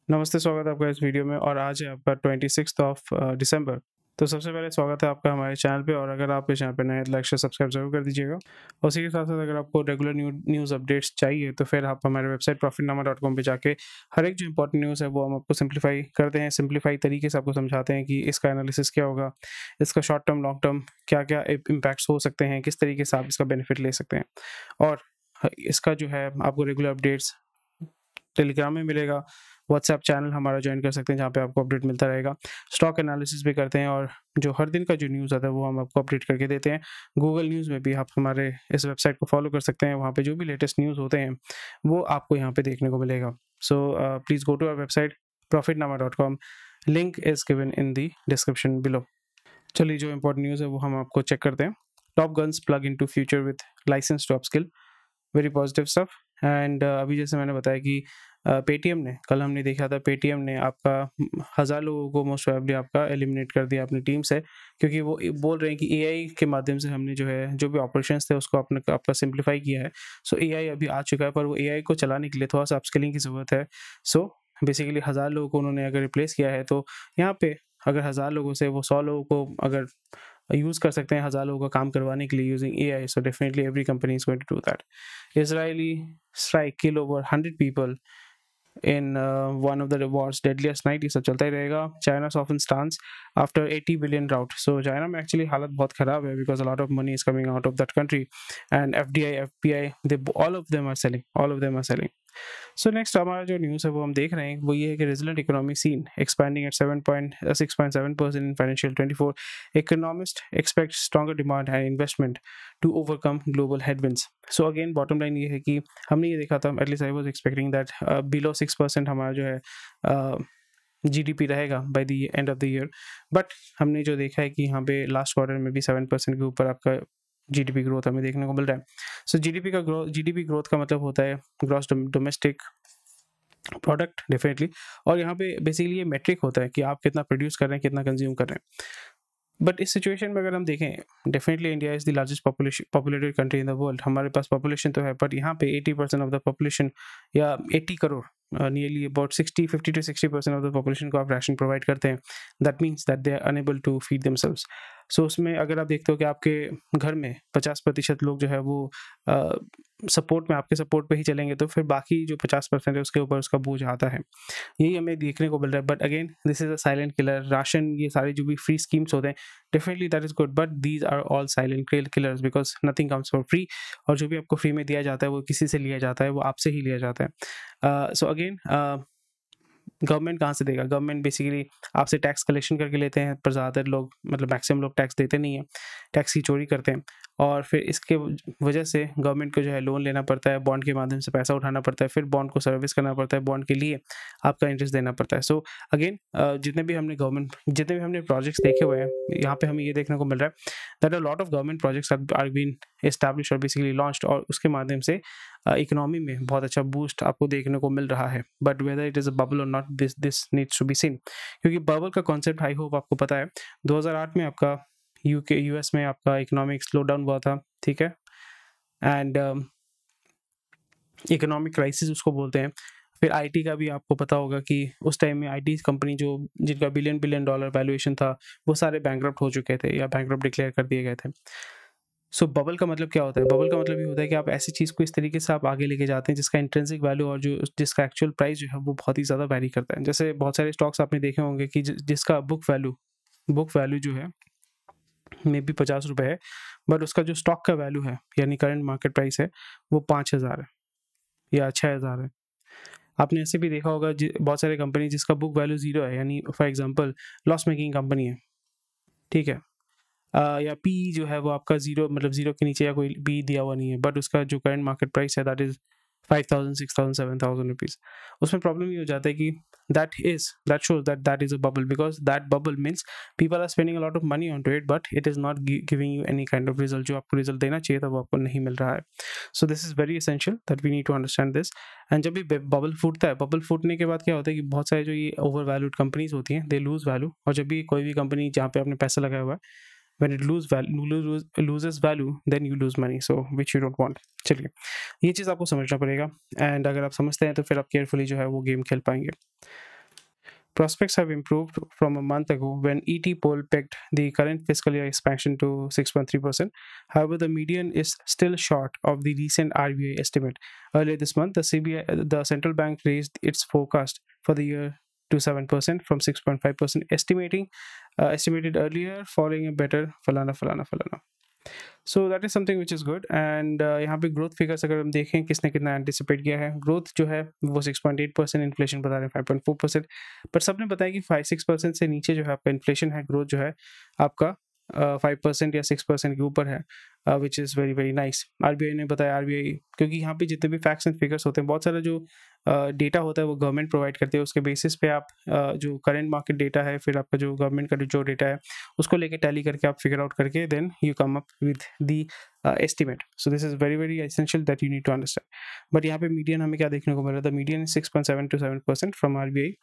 नमस्ते, स्वागत है आपका इस वीडियो में और आज है आपका 26th ऑफ दिसंबर। तो सबसे पहले स्वागत है आपका हमारे चैनल पे और अगर आप इस चैनल पे नए हैं तो लाइक शेयर सब्सक्राइब ज़रूर कर दीजिएगा। और उसी के साथ-साथ अगर आपको रेगुलर न्यूज़ अपडेट्स चाहिए तो फिर आप हमारे वेबसाइट profitnama.com पे जाके हर एक जो इम्पोर्टेंट न्यूज़ है वो हम आपको सिंप्लीफाई करते हैं, सिंप्लीफाई तरीके से आपको समझाते हैं कि इसका एनालिसिस क्या होगा, इसका शॉर्ट टर्म, लॉन्ग टर्म क्या-क्या इम्पैक्ट्स हो सकते हैं, किस तरीके से आप इसका बेनिफिट ले सकते हैं। और इसका जो है आपको रेगुलर अपडेट्स टेलीग्राम में मिलेगा, व्हाट्सएप चैनल हमारा ज्वाइन कर सकते हैं जहाँ पे आपको अपडेट मिलता रहेगा। स्टॉक एनालिसिस भी करते हैं और जो हर दिन का जो न्यूज़ आता है वो हम आपको अपडेट करके देते हैं। गूगल न्यूज़ में भी आप हमारे इस वेबसाइट को फॉलो कर सकते हैं, वहाँ पे जो भी लेटेस्ट न्यूज़ होते हैं वो आपको यहाँ पे देखने को मिलेगा। So please go to our website profitnama.com, link is given in the description below. चलिए जो इम्पोर्टेंट न्यूज़ है वो हम आपको चेक करते हैं। Top guns plug into future with license to upskill, very positive stuff. And अभी जैसे मैंने बताया कि पेटीएम ने, कल हमने देखा था पेटीएम ने आपका 1000 लोगों को मोस्ट प्रोबेबली आपका एलिमिनेट कर दिया अपनी टीम से, क्योंकि वो बोल रहे हैं कि एआई के माध्यम से हमने जो है जो भी ऑपरेशंस थे उसको आपका सिंप्लीफाई किया है। सो एआई अभी आ चुका है पर वो एआई को चलाने के लिए थोड़ा सा अपस्किलिंग की ज़रूरत है। सो बेसिकली 1000 लोगों को उन्होंने अगर रिप्लेस किया है तो यहाँ पे अगर 1000 लोगों से वो 100 लोगों को अगर यूज़ कर सकते हैं 1000 लोगों का काम करवाने के लिए using AI, so definitely every company is going to do that. Israeli strike kill over 100 people in one of the war's deadliest night, ये सब चलता ही रहेगा। China softens stance after 80 billion drought, so China में actually हालत बहुत ख़राब है because a lot of money is coming out of that country and FDI, FPI, they all of them are selling। So next हमारा जो news है वो हम देख रहे हैं वो ये है कि resilient economic seen expanding at 6.7% in financial 24। Economist expect stronger demand and investment to overcome global headwinds. So again bottom line ये है कि हमने ये देखा था, at least I was expecting that below 6% हमारा जो है जीडीपी रहेगा by the end of the year, but हमने जो देखा है कि यहाँ पे लास्ट क्वार्टर में भी 7% के ऊपर आपका जीडीपी ग्रोथ हमें देखने को मिल रहा है। सो जीडीपी ग्रोथ का मतलब होता है ग्रॉस डोमेस्टिक प्रोडक्ट डेफिनेटली, और यहाँ पे बेसिकली ये मेट्रिक होता है कि आप कितना प्रोड्यूस कर रहे हैं, कितना कंज्यूम कर रहे हैं। बट इस सिचुएशन में अगर हम देखें, definitely India is the largest populated country in the world, हमारे पास पॉपुलेशन तो है, बट यहाँ पे 80% ऑफ द पॉपुलेशन या 80 crore nearly about 50 to 60% of the population को आप राशन प्रोवाइड करते हैं। That means that they are enable to feed themselves. So उसमें अगर आप देखते हो कि आपके घर में 50% लोग जो है वो सपोर्ट में, आपके सपोर्ट पे ही चलेंगे, तो फिर बाकी जो 50% है उसके ऊपर उसका बोझ आता है। यही हमें देखने को मिल रहा है। But again this is a silent killer. Ration, ये सारे जो भी फ्री स्कीम्स होते हैं, definitely that is good, but these are all silent killers because nothing comes for free. और जो भी आपको फ्री में दिया जाता है वो किसी से लिया जाता है, वो आपसे ही लिया जाता है। सो अगेन गवर्नमेंट कहाँ से देगा? गवर्नमेंट बेसिकली आपसे टैक्स कलेक्शन करके लेते हैं, पर ज़्यादातर लोग, मतलब मैक्सिमम लोग टैक्स देते नहीं हैं, टैक्स की चोरी करते हैं, और फिर इसके वजह से गवर्नमेंट को जो है लोन लेना पड़ता है, बॉन्ड के माध्यम से पैसा उठाना पड़ता है, फिर बॉन्ड को सर्विस करना पड़ता है, बॉन्ड के लिए आपका इंटरेस्ट देना पड़ता है। सो अगेन जितने भी हमने प्रोजेक्ट्स देखे हुए हैं, यहाँ पे हमें ये देखने को मिल रहा है that a lot of government projects are been establish और बेसिकली लॉन्च्ड, और उसके माध्यम से इकोनॉमी में बहुत अच्छा बूस्ट आपको देखने को मिल रहा है। But whether it is a bubble और not, this needs to be seen, क्योंकि बबल का कॉन्सेप्ट आई होप आपको पता है। 2008 में आपका यूएस में आपका इकोनॉमिक स्लो डाउन हुआ था, ठीक है, एंड इकोनॉमिक क्राइसिस उसको बोलते हैं। फिर आईटी का भी आपको पता होगा कि उस टाइम में आईटी कंपनी जो जिनका बिलियन डॉलर वैल्यूएशन था वो सारे बैंकरप्ट हो चुके थे या बैंकरप्ट डिक्लेयर कर दिए गए थे। सो बबल का मतलब क्या होता है? बबल का मतलब ये होता है कि आप ऐसी चीज़ को इस तरीके से आप आगे लेके जाते हैं जिसका इंट्रिंसिक वैल्यू और जो जिसका एक्चुअल प्राइस जो है वो बहुत ही ज़्यादा वैरी करता है। जैसे बहुत सारे स्टॉक्स आपने देखे होंगे कि जिसका बुक वैल्यू जो है मे बी 50 रुपये है, बट उसका जो स्टॉक का वैल्यू है यानी करंट मार्केट प्राइस है वो 5000 है या 6000 है। आपने ऐसे भी देखा होगा बहुत सारे कंपनी जिसका बुक वैल्यू 0 है, यानी for example loss making company है, ठीक है, या पी जो है वो आपका 0, मतलब 0 के नीचे या कोई पी दिया हुआ नहीं है, बट उसका जो करंट मार्केट प्राइस है दैट इज़ 5000, 6000, 7000 रुपीज़। उसमें प्रॉब्लम ये हो जाता है कि that shows that is a bubble, because that bubble means people are spending a lot of money onto it, but it is not giving you any kind of result। जो आपको result देना चाहिए था वो आपको नहीं मिल रहा है। So this is very essential that we need to understand this. And जब भी बबल फूटता है, बबल फूटने के बाद क्या होता है कि बहुत सारे जो ये ओवर वैल्यूड कंपनीज होती हैं दे लूज वैल्यू, और जब भी कोई भी कंपनी जहाँ पे आपने पैसा लगाया हुआ है, when it loses value, then you lose money, so which you don't want। चलिए ये चीज़ आपको समझना पड़ेगा, एंड अगर आप समझते हैं तो फिर आप केयरफुली जो है वो गेम खेल पाएंगे। Prospects have improved from a month ago when ET poll pegged the current fiscal year expansion to 6.3%. However, the median is still short of the recent RBI estimate. Earlier this month, the central bank raised its forecast for the year to 7% from 6.5%, estimated earlier, following a better falana. So that is something which is good. And यहाँ पे growth figures अगर हम देखें किसने कितना anticipate किया है, growth जो है वो 6.8%, इन्फ्लेशन बता रहे हैं 5.4%, पर सबने बताया कि 5-6% से नीचे जो है आपका इन्फ्लेशन है, ग्रोथ जो है आपका 5% या 6% के ऊपर है, विच is very very nice. RBI ने बताया, आरबीआई क्योंकि यहाँ पे जितने भी फैक्ट्स एंड फिगर्स होते हैं, बहुत सारा जो डेटा होता है वो गवर्नमेंट प्रोवाइड करती है, उसके बेसिस पे आप जो करंट मार्केट डेटा है, फिर आपका जो गवर्नमेंट का जो डेटा है उसको लेके टैली करके आप फिगर आउट करके then you come up with the estimate. So this is very very essential that you need to understand. But यहाँ पे मीडियन हमें क्या देखने को मिल रहा था, median is 6.7 to 7% from RBI.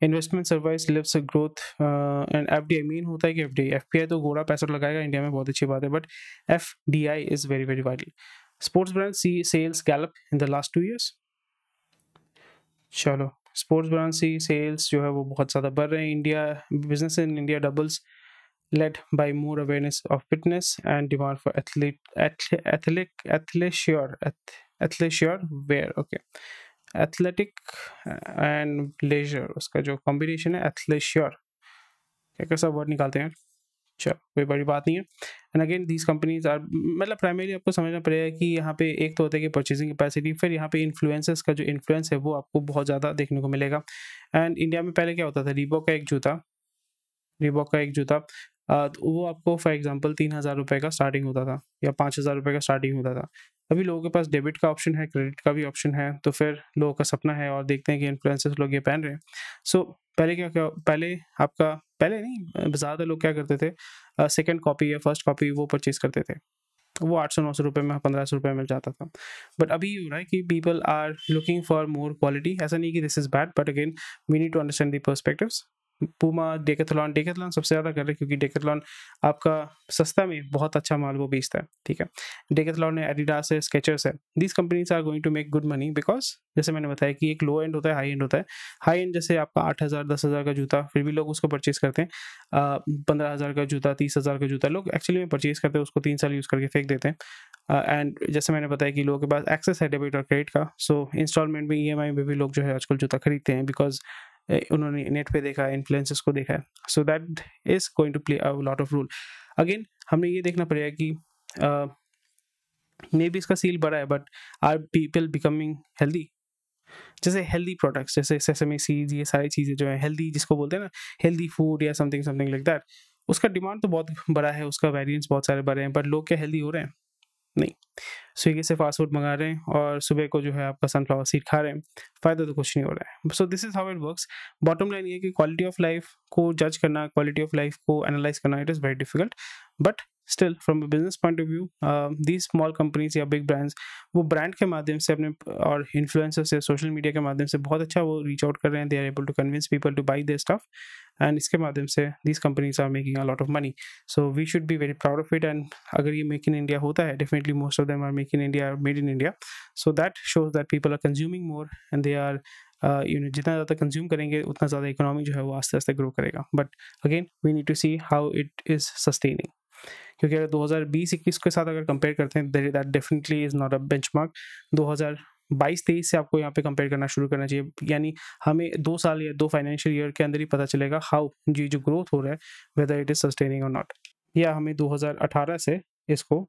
Investment services lives growth and FDI main होता है कि एफपीआई तो गोरा पैसा लगाएगा इंडिया में, बहुत अच्छी बात है, but FDI is very very vital. Sports brand sees sales gallop in the last 2 years। चलो, स्पोर्ट्स ब्रांड सी सेल्स जो है वो बहुत ज़्यादा बढ़ रहे हैं। India business in India doubles led by more awareness of fitness and demand for athleisure wear। Okay, athletic and leisure, उसका जो combination है athleisure, क्या कैसा वर्ड निकालते हैं, चलो कोई बड़ी बात नहीं है। And again these companies are, मतलब प्राइमरी आपको समझना पड़ेगा कि यहाँ पे एक तो होता है कि परचेजिंग कैपेसिटी, फिर यहाँ पे इन्फ्लुएंसर्स का जो इन्फ्लुएंस है वो आपको बहुत ज़्यादा देखने को मिलेगा। एंड इंडिया में पहले क्या होता था, रीबॉक का एक जूता तो वो आपको फॉर एग्जांपल 3,000 रुपये का स्टार्टिंग होता था या 5,000 रुपये का स्टार्टिंग होता था। अभी लोगों के पास डेबिट का ऑप्शन है, क्रेडिट का भी ऑप्शन है, तो फिर लोगों का सपना है और देखते हैं कि इन्फ्लुएंसर्स लोग ये पहन रहे हैं। सो पहले नहीं, ज़्यादा लोग क्या करते थे, सेकंड कॉपी या फर्स्ट कॉपी वो परचेज करते थे, वो 800-900 रुपये में, 1,500 रुपये मिल जाता था। बट अभी ये हो रहा है कि people are looking for more quality. ऐसा नहीं कि this is bad, but again we need to understand the perspectives. Puma, Decathlon सबसे ज़्यादा कर रहे हैं क्योंकि डेकाथलॉन आपका सस्ता में बहुत अच्छा माल वो बेचता है, ठीक है। डेकाथलॉन है, एडिडास है, स्केचर्स है, these companies are going to make good money because जैसे मैंने बताया कि एक लो एंड होता है, हाई एंड होता है। हाई एंड जैसे आपका 8,000 10,000 का जूता, फिर भी लोग उसको परचेज करते हैं। 15,000 का जूता, 30,000 का जूता लोग एक्चुअली में परचेज करते हैं, उसको 3 साल यूज़ करके फेंक देते हैं। एंड जैसे मैंने बताया कि लोगों के पास एक्सेस है डेबिट और क्रेडिट का, सो इंस्टॉलमेंट में, ईएमआई में भी लोग जो है आजकल जूता खरीदते हैं बिकॉज उन्होंने नेट पे देखा है, इन्फ्लुएंसर्स को देखा है। So that is going to play a lot of role. Again हमने ये देखना पड़ेगा कि मे बी इसका सील बड़ा है, but are people becoming healthy. जैसे हेल्दी प्रोडक्ट्स जैसे सेसमी सीड्स, ये सारी चीज़ें जो है हेल्दी, जिसको बोलते हैं ना हेल्दी फूड या समथिंग लाइक दैट, उसका डिमांड तो बहुत बड़ा है, उसका वेरिएंट्स बहुत सारे बड़े हैं, बट लोग क्या हेल्दी हो रहे हैं? नहीं। स्विगी से फास्ट फूड मंगा रहे हैं और सुबह को जो है आपका सनफ्लावर सीड खा रहे हैं, फ़ायदा तो कुछ नहीं हो रहा है। So this is how it works. Bottom line ये कि क्वालिटी ऑफ लाइफ को जज करना, क्वालिटी ऑफ लाइफ को एनालाइज करना, it is very difficult, but still from a business point of view these small companies या बिग ब्रांड्स वो brand के माध्यम से अपने और इन्फ्लुएंसर्स से, सोशल मीडिया के माध्यम से बहुत अच्छा वो रीच आउट कर रहे हैं। They are able to convince people to buy their stuff, and इसके माध्यम से these companies are making a lot of money. So we should be very proud of it. And अगर ये मेक इन इंडिया होता है, definitely most of them are make in India, made in India, so that shows that people are consuming more and they are जितना ज़्यादा consume करेंगे उतना ज़्यादा economy जो है वो आस्ते आस्ते ग्रो करेगा। But again we need to see how it is sustaining, क्योंकि अगर 2020-21 के साथ अगर कंपेयर करते हैं, that definitely is not a benchmark. 2022-23 से आपको यहाँ पे कंपेयर करना शुरू करना चाहिए, यानी हमें 2 साल या 2 फाइनेंशियल ईयर के अंदर ही पता चलेगा हाउ ये जो ग्रोथ हो रहा है वेदर इट इज़ सस्टेनिंग और नॉट, या हमें 2018 से इसको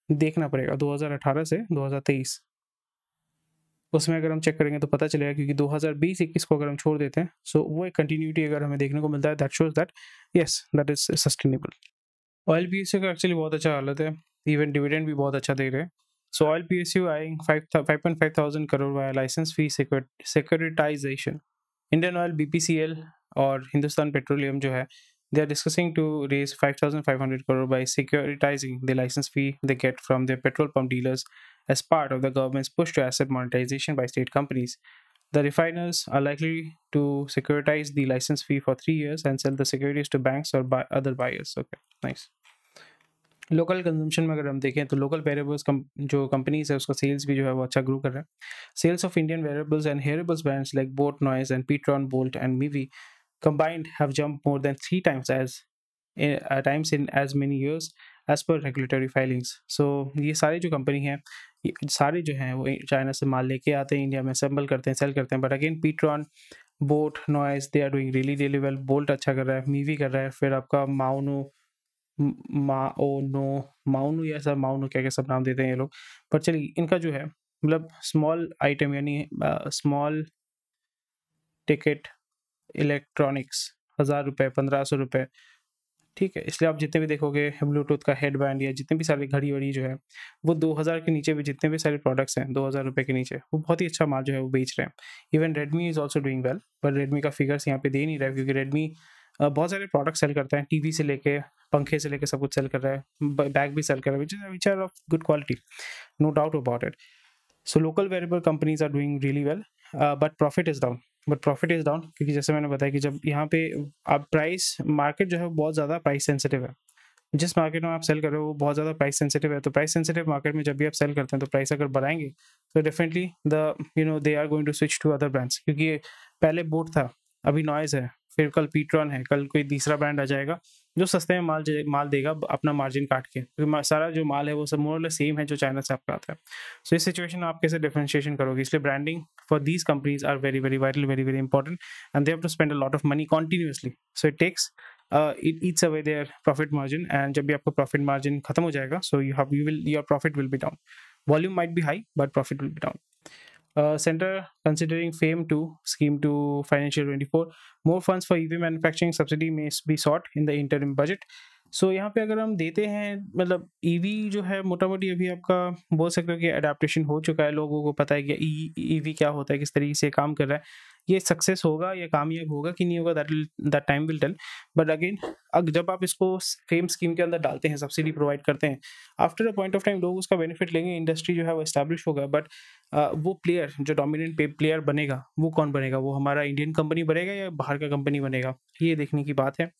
देखना पड़ेगा, 2018 से 2023 उसमें अगर हम चेक करेंगे तो पता चलेगा, क्योंकि 2020-21 को अगर हम छोड़ देते हैं, सो वो एक कंटिन्यूटी अगर हमें देखने को मिलता है, that shows that yes that is sustainable. Oil PSU का एक्चुअली बहुत अच्छा हालत है, इवन डिविडेंड भी बहुत अच्छा दे रहे हैं। सो ऑयल पीएसयू आएंग 5.5 thousand crore via licence fee securitisation. Indian Oil, BPCL और हिंदुस्तान पेट्रोलियम जो है, they are discussing to raise 5,500 crore by securitizing the license fee they get from their petrol pump dealers as part of the government's push to asset monetization by state companies. The refiners are likely to securitize the license fee for 3 years and sell the securities to banks or other buyers. Okay, nice. Local consumption में अगर हम देखें तो local variables जो companies है उसका sales भी जो है वो अच्छा ग्रो कर रहा है. Sales of Indian wearables and hearables brands like boAt Noise and pTron Boult and Mivi combined have jumped more than 3 times times in as many years as per regulatory filings. So ये सारे जो company हैं ये सारे जो हैं वो China से माल लेके आते हैं, इंडिया में असेंबल करते हैं, सेल करते हैं. But again pTron, boAt Noise they are doing really well. Bolt अच्छा कर रहा है, मीवी कर रहा है, फिर आपका माओनो माओनो माओनो या सब माओनो क्या क्या सब नाम देते हैं ये लोग. पर चलिए इनका जो है मतलब स्मॉल आइटम यानी स्मॉल टिकट इलेक्ट्रॉनिक्स 1000 रुपये 1500 रुपये, ठीक है. इसलिए आप जितने भी देखोगे ब्लूटूथ का हेड बैंड या जितने भी सारे घड़ी वड़ी जो है वो 2000 के नीचे भी जितने भी सारे प्रोडक्ट्स हैं 2000 रुपये के नीचे वो बहुत ही अच्छा माल जो है वो बेच रहे हैं. Even Redmi is also doing well, पर रेडमी का फिगर्स यहाँ पे दे नहीं रहा है क्योंकि रेडमी बहुत सारे प्रोडक्ट सेल करता है, टीवी से लेके पंखे से लेके सब कुछ सेल कर रहा है, बैग भी सेल कर रहा है which are of good quality, no doubt about it. So local wearable companies are doing really well, but profit is down. क्योंकि जैसे मैंने बताया कि जब यहाँ पे आप प्राइस मार्केट जो है बहुत ज़्यादा प्राइस सेंसिटिव है. जिस मार्केट में आप सेल कर रहे हो वो बहुत ज़्यादा प्राइस सेंसिटिव है. तो प्राइस सेंसिटिव मार्केट में जब भी आप सेल करते हैं तो प्राइस अगर बढ़ाएंगे तो definitely they are going to switch to other brands. क्योंकि ये पहले बोट था, अभी नॉइज है, फिर कल पीट्रॉन है, कल कोई तीसरा ब्रांड आ जाएगा जो सस्ते में माल देगा अपना मार्जिन काट के, क्योंकि सारा जो माल है वो सब मोर सेम है जो चाइना से आपका आता है. सो इस सिचुएशन में आप कैसे डिफरेंशिएशन करोगे, इसलिए branding for these companies are very very vital, very very important, and they have to spend a lot of money continuously. So it takes it eats away their profit margin, and जब भी आपका profit margin खत्म हो जाएगा so your profit will be down. Volume might be high but profit will be down. Center considering FAME 2 scheme to financial 24, more funds for EV manufacturing subsidy may be sought in the interim budget. सो यहाँ पे अगर हम देते हैं मतलब EV जो है मोटा मोटी अभी आपका बोल सकते हो कि अडेप्टेशन हो चुका है, लोगों को पता है कि ईवी क्या होता है, किस तरीके से काम कर रहा है, ये सक्सेस होगा या कामयाब होगा कि नहीं होगा that time will tell. But again जब आप इसको फेम स्कीम के अंदर डालते हैं, सब्सिडी प्रोवाइड करते हैं, after a point of time लोग उसका बेनिफिट लेंगे, इंडस्ट्री जो है वो एस्टैब्लिश होगा. बट वो प्लेयर जो डोमिनेंट प्लेयर बनेगा वो कौन बनेगा, वो हमारा इंडियन कंपनी बनेगा या बाहर का कंपनी बनेगा, ये देखने की बात है.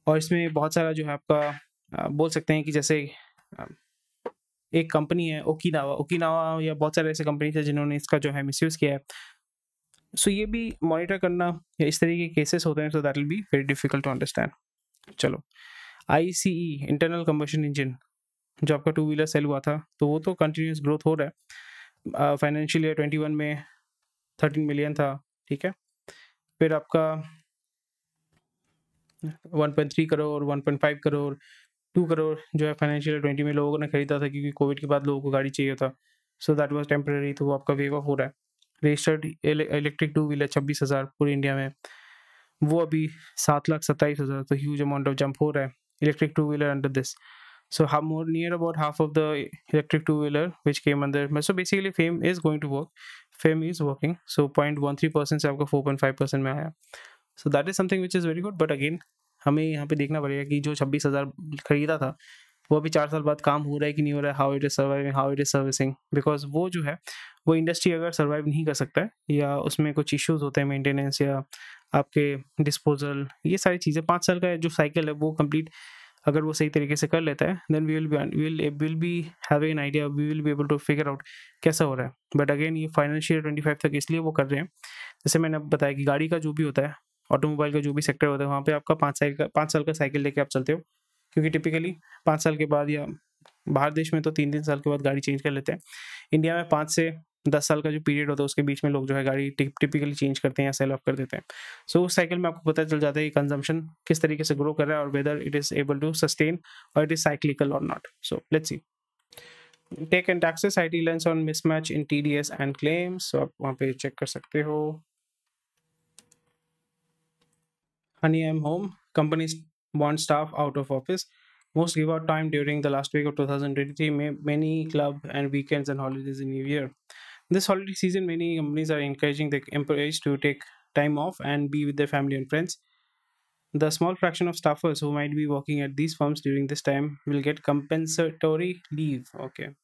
और इसमें बहुत सारा जो है आपका बोल सकते हैं कि जैसे एक कंपनी है ओकिनावा या बहुत सारे ऐसे कंपनी है जिन्होंने इसका जो है मिसयूज़ किया है. सो ये भी मॉनिटर करना या इस तरीके के केसेस होते हैं, so that will be very difficult to understand. चलो ICE इंटरनल कंबशन इंजन जो आपका 2 व्हीलर सेल हुआ था तो वो तो कंटिन्यूस ग्रोथ हो रहा है. फाइनेंशियल ईयर 21 में 13 मिलियन था, ठीक है. फिर आपका 1.3 करोड़ 1.5 करोड़ 2 करोड़ जो है फाइनेंशियल 20 में लोगों ने खरीदा था क्योंकि कोविड के बाद लोगों को गाड़ी चाहिए था. सो दैट वाज टेम्पररी, तो वो आपका वेव ऑफ हो रहा है. रजिस्टर्ड इलेक्ट्रिक 2 व्हीलर 26,000 पूरे इंडिया में, वो अभी 7,27,000, तो ह्यूज अमाउंट ऑफ जंप हो रहा है electric 2 wheeler under this. So how more near about half of the electric 2 wheeler which came under. So basically FAME is going to work. FAME is working. So 0.13% से आपका 4.5% में आया. So that is something which is very good. But again हमें यहाँ पे देखना पड़ेगा कि जो 26,000 खरीदा था वो अभी 4 साल बाद काम हो रहा है कि नहीं हो रहा है, how it is surviving, how it is servicing. Because वो जो है वो इंडस्ट्री अगर सर्वाइव नहीं कर सकता है या उसमें कुछ इश्यूज होते हैं मेंटेनेंस या आपके डिस्पोजल, ये सारी चीज़ें 5 साल का जो साइकिल है वो कंप्लीट अगर वो सही तरीके से कर लेता है then we will be having an idea, we will be able to figure out कैसा हो रहा है. बट अगेन ये फाइनेंशियल 25 तक इसलिए वो कर रहे हैं, जैसे मैंने अब बताया कि गाड़ी का जो भी होता है, ऑटोमोबाइल का जो भी सेक्टर होता है, वहाँ पे आपका 5 साल का साइकिल लेके आप चलते हो. क्योंकि टिपिकली 5 साल के बाद, या बाहर देश में तो 3 साल के बाद गाड़ी चेंज कर लेते हैं. इंडिया में 5 से 10 साल का जो पीरियड होता है उसके बीच में लोग जो है गाड़ी टिपिकली चेंज करते हैं या सेल ऑफ कर देते हैं. सो उस साइकिल में आपको पता चल जाता है कि कंजम्पशन किस तरीके से ग्रो कर रहा है और whether it is able to sustain or it is cyclical or not. So let's see. Tech and taxes IT lens on mismatch in TDS and claims. So आप वहाँ पे चेक कर सकते हो. Honey, I'm home. Companies want staff out of office. Most give out time during the last week of 2023. Many club and weekends and holidays in New Year. This holiday season, many companies are encouraging their employees to take time off and be with their family and friends. The small fraction of staffers who might be working at these firms during this time will get compensatory leave. Okay.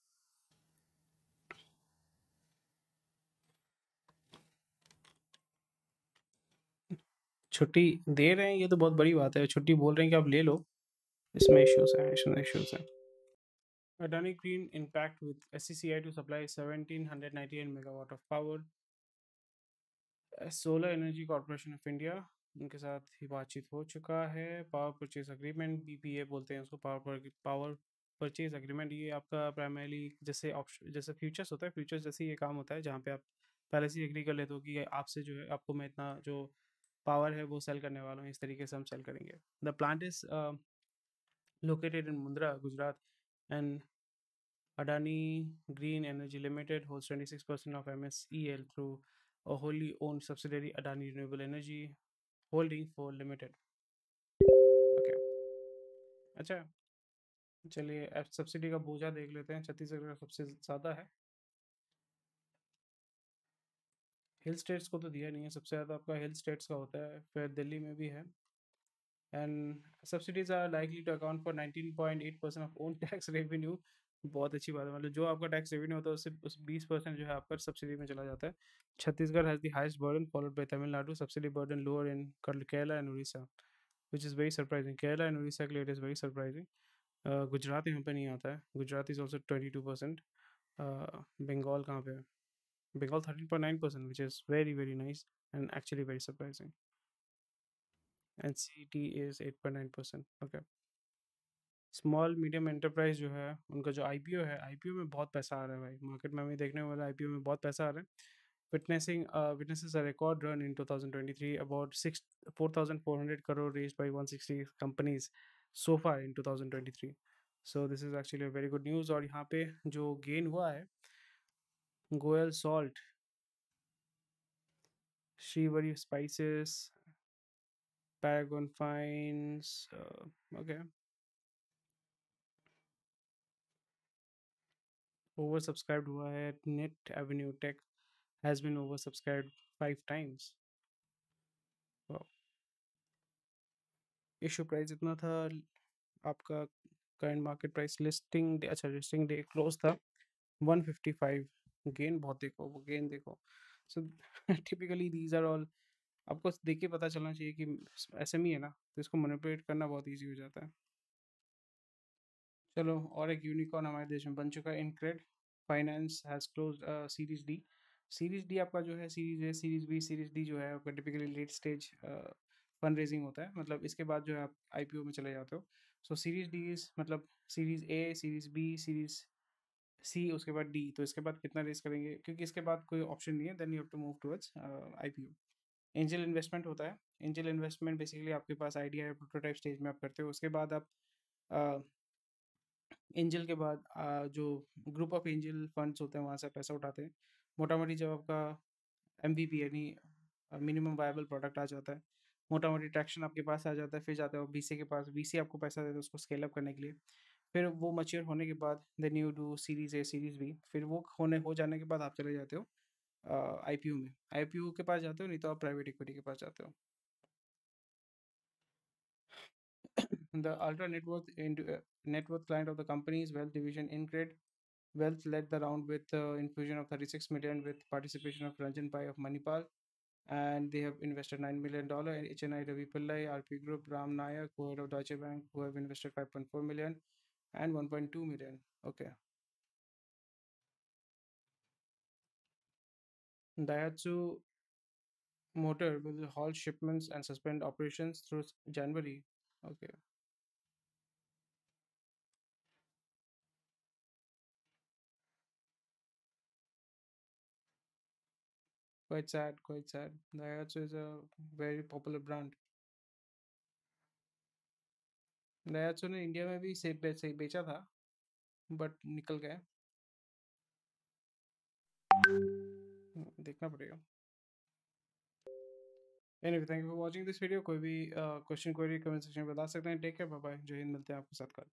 छुट्टी दे रहे हैं ये तो बहुत बड़ी बात है. छुट्टी बोल रहे हैं कि आप ले लो, इसमें इश्यूज हैं। Adani Green Impact with SCCI to supply 1798 megawatt of power. Solar energy corporation of India, उनके साथ ही बातचीत हो चुका है। पावर परचेज अग्रीमेंट, बीपीए बोलते हैं उसको, पावर परचेज अग्रीमेंट। ये आपका प्राइमरीली जैसे ऑप्शन, जैसे फ्यूचर्स होता है, फ्यूचर्स जैसे ये काम होता है जहाँ पे आप पहले से एग्री कर लेते हो कि आपसे जो है आपको मैं इतना जो पावर है वो सेल करने वाला हूँ, इस तरीके से हम सेल करेंगे। The plant is located in Mundra, Gujarat, and Adani Green Energy Limited holds 26% of MSEL through a wholly owned subsidiary, Adani Renewable Energy Holding for Limited. Okay, अच्छा, चलिए अब सब्सिडी का बोझा देख लेते हैं। छत्तीसगढ़ का सबसे ज़्यादा है। हिल स्टेट्स को तो दिया नहीं है, सबसे ज़्यादा आपका हिल स्टेट्स का होता है, फिर दिल्ली में भी है। And subsidies are likely to account for 19.8% of own tax revenue. बहुत अच्छी बात है, मतलब जो आपका टैक्स रेवेन्यू होता है उससे उस 20% जो है आपका सब्सिडी में चला जाता है। Chhattisgarh has the highest burden followed by Tamil Nadu, subsidy burden lower in Kerala and Orissa, which is very surprising. Kerala and Orissa के लिए it is very surprising. Gujarat यहाँ पे नहीं आता है, गुजरात इज़ ऑल्सो 22%। बंगाल कहाँ पे है? Bengal 13.9%, which is very very nice and actually very surprising. And C is 8.9%। Okay, small medium enterprise जो है उनका जो आईपीओ है, आईपीओ में बहुत पैसा आ रहा है भाई, मार्केट में हमें देखने वाला आईपीओ में बहुत पैसा आ रहा है। Witnesses a record run in 2023, about 4,400 crore raised by 160 companies so far in 2023. So this is actually a very good news। और यहाँ पे जो गेन हुआ है, Goyal Salt, Shreevari Spices, Paragon Fine, okay, over subscribed हुआ है। Net Avenue Tech has been oversubscribed 5 times। Wow। Issue price इतना था आपका, current market price listing day, अच्छा लिस्टिंग डे क्लोज था 155। गेन बहुत देखो, वो गेन देखो। So typically these are all, आपको देख के पता चलना चाहिए कि एसएमई है ना, तो इसको मैनिपुलेट करना बहुत ईजी हो जाता है। चलो, और एक यूनिकॉर्न हमारे देश में बन चुका है, InCred Finance has close series D. Series D आपका जो है, series A, series B, series D जो है आपका typically late stage fund raising होता है, मतलब इसके बाद जो है आप आईपीओ में चले जाते हो। सो सीरीज डी इज मतलब series A, series B, series C, उसके बाद डी। तो इसके बाद कितना रेज करेंगे, क्योंकि इसके बाद कोई ऑप्शन नहीं है, then you have to move towards IPO. Angel investment होता है। एंजल इन्वेस्टमेंट बेसिकली आपके पास आइडिया है, प्रोटोटाइप स्टेज में आप करते हो, उसके बाद आप एंजल के बाद जो ग्रुप ऑफ एंजल फंड्स होते हैं वहाँ से पैसा उठाते हैं। मोटा मोटी जब आपका एमवीपी यानी मिनिमम वायबल प्रोडक्ट आ जाता है, मोटा मोटी ट्रैक्शन आपके पास आ जाता है, फिर जाते हो बीसी के पास, बीसी आपको पैसा देता है उसको स्केल अप करने के लिए। फिर वो मैच्योर होने के बाद then you do series A, series B, फिर वो हो जाने के बाद आप चले जाते हो आईपीओ में। आईपीओ के पास जाते हो, नहीं तो आप प्राइवेट इक्विटी के पास जाते हो। The ultra net worth client of the company's wealth division, InCred Wealth, led the round with infusion of 36 million with participation of Ranjan Pai of Manipal, and they have invested $9 million. And HNI Ravi Pillai, RP Group, Ram Nayak, who are of Deutsche Bank, who have invested 5.4 million and 1.2 million. Okay. Daihatsu Motor will halt shipments and suspend operations through January. Okay. Quite sad, quite sad. Daihatsu is a very popular brand. Daihatsu ने India में भी से बेचा था, but निकल गया। देखना पड़ेगा। Anyway, thank you for watching this video। कोई भी क्वेश्चन, क्वेरी कमेंट सेक्शन में बता सकते हैं। टेक केयर, बाय बाय, जय हिंद, मिलते हैं आपके साथ कल।